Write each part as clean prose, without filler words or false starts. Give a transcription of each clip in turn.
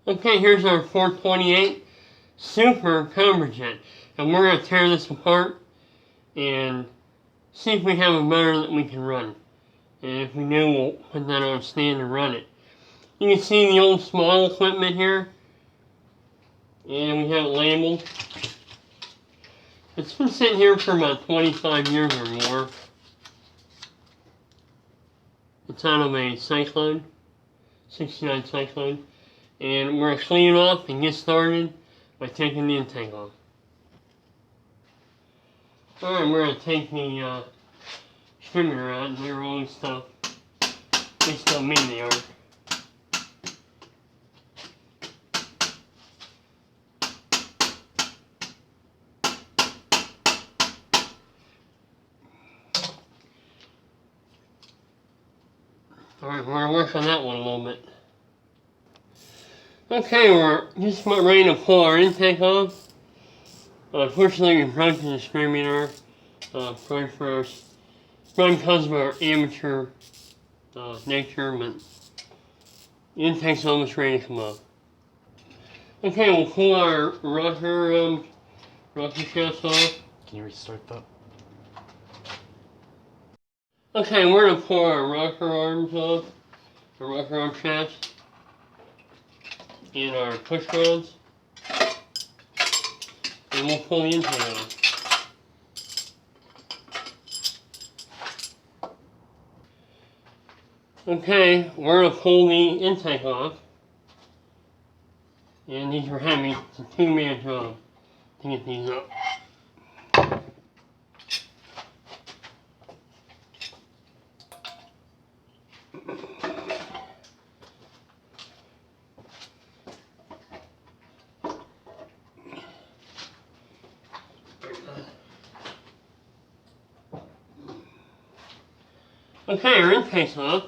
Okay, here's our 428 Super Cobra Jet. And we're going to tear this apart and see if we have a motor that we can run. And if we do, we'll put that on a stand and run it. You can see the old small equipment here. And we have it labeled. It's been sitting here for about 25 years or more. It's out of a Cyclone, 69 Cyclone. And we're going to clean it off and get started by taking the intake off. Alright, we're going to take the distributor out, and they're always stuff. They still mean they are. Alright, we're going to work on that one a little bit. Okay, we're just about ready to pull our intake off. Unfortunately, we broke the distributor probably first. Probably because of our amateur nature, but the intake's almost ready to come off. Okay, we'll pull our rocker shafts off. Can you restart that? Okay, we're going to pull our rocker arms off, our rocker arm shafts, and our push rods, and we'll pull the intake off. Okay, we're going to pull the intake off, and these are heavy. It's a two-man job to get these up. Okay, our intake's off.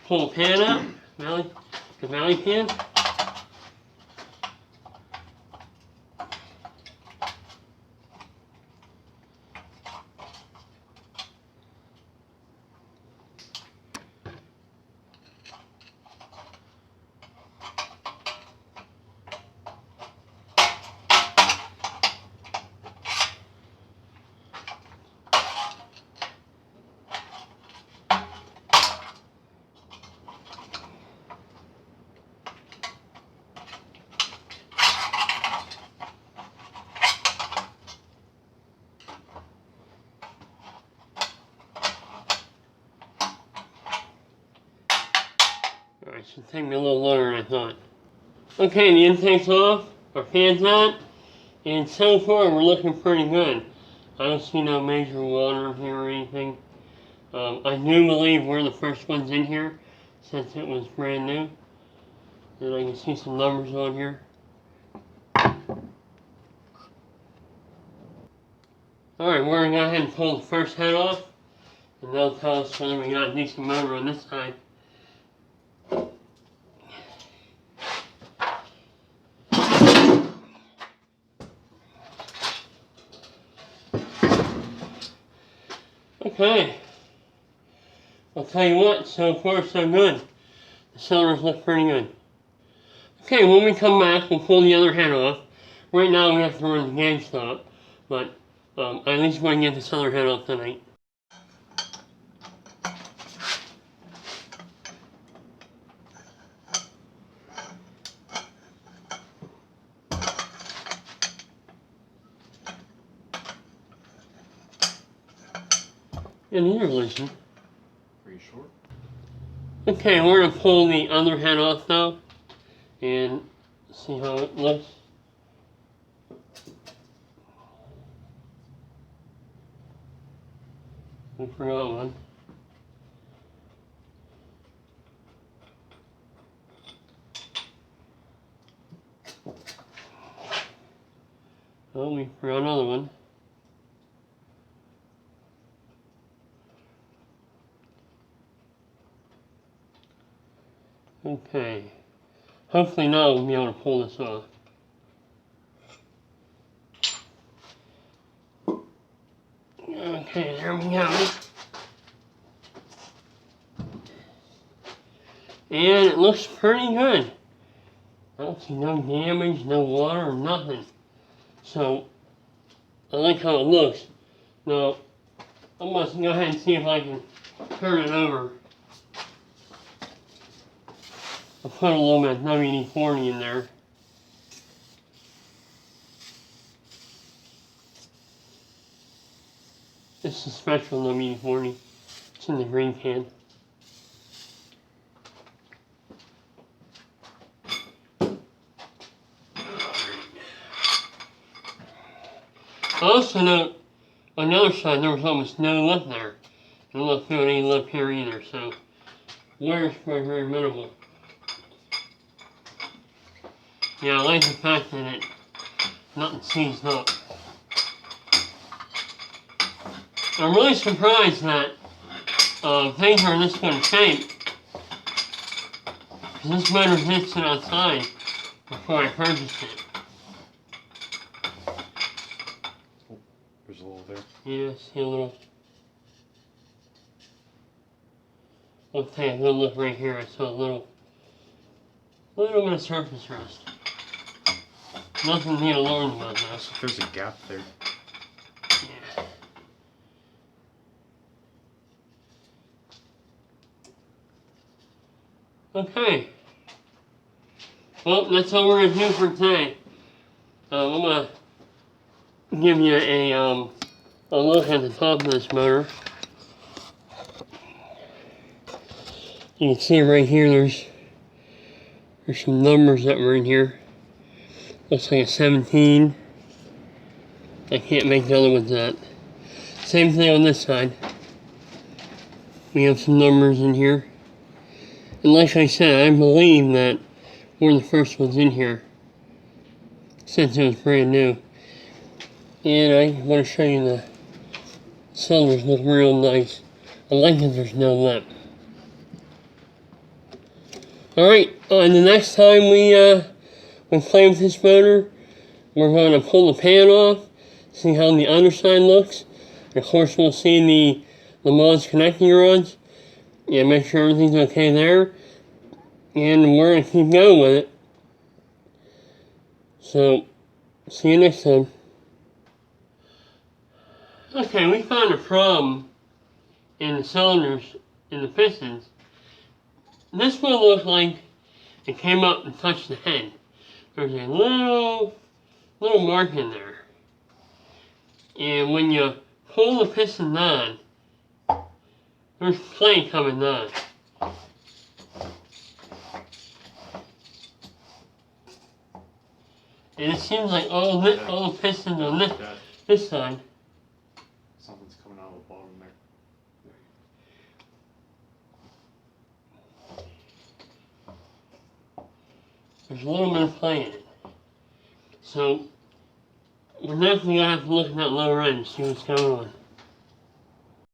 Pull the pan out, the valley pan. Alright, should take me a little longer than I thought. Okay, the intake's off, our fan's out, and so far we're looking pretty good. I don't see no major water in here or anything. I do believe we're the first ones in here since it was brand new. And I can see some numbers on here. Alright, we're going to go ahead and pull the first head off, and they'll tell us whether we got a decent motor on this side. Okay, I'll tell you what, so far so good. The cylinders look pretty good. Okay, when we come back, we'll pull the other head off. Right now we have to run the gauge stop, but I at least want to get this other head off tonight. And these are loosened. Pretty short. Okay, we're going to pull the other head off now and see how it looks. We forgot one. Oh, we forgot another one. Okay. Hopefully now we'll be able to pull this off. Okay, there we go. And it looks pretty good. I don't see no damage, no water, nothing. So, I like how it looks. Now, I'm going to go ahead and see if I can turn it over. I'll put a little bit of WD-40 in there. This is special WD-40. It's in the green can. I also note on the other side there was almost no lip there. And I'm not feeling any lip here either, so wear is very, very minimal. Yeah, I like the fact that nothing seized up. I'm really surprised that things are in this good shape. Because this motor did sit outside before I purchased it. Oh, there's a little there. Yeah, see a little. Let's take a good look right here. I saw a little bit of surface rust. Nothing to be alarmed about that. There's a gap there. Yeah. Okay. Well, that's all we're gonna do for today. I'm gonna give you a look at the top of this motor. You can see right here. There's some numbers that were in here. Looks like a 17. I can't make the other ones that. Same thing on this side. We have some numbers in here. And like I said, I believe that we're the first ones in here since it was brand new. And I want to show you the cylinders look real nice. I like that there's no lip. Alright, and the next time we play with this motor, we're going to pull the pan off, see how the underside looks. And of course, we'll see the mods connecting rods. Yeah, make sure everything's okay there. And we're going to keep going with it. So, see you next time. Okay, we found a problem in the cylinders, in the pistons. This one looked like it came up and touched the head. There's a little mark in there. And when you pull the piston on, there's plate coming on. And it seems like all the pistons on this side. Something's coming out of the bottom there. There's a little bit of play in it. So, we're definitely going to have to look at that lower end and see what's going on.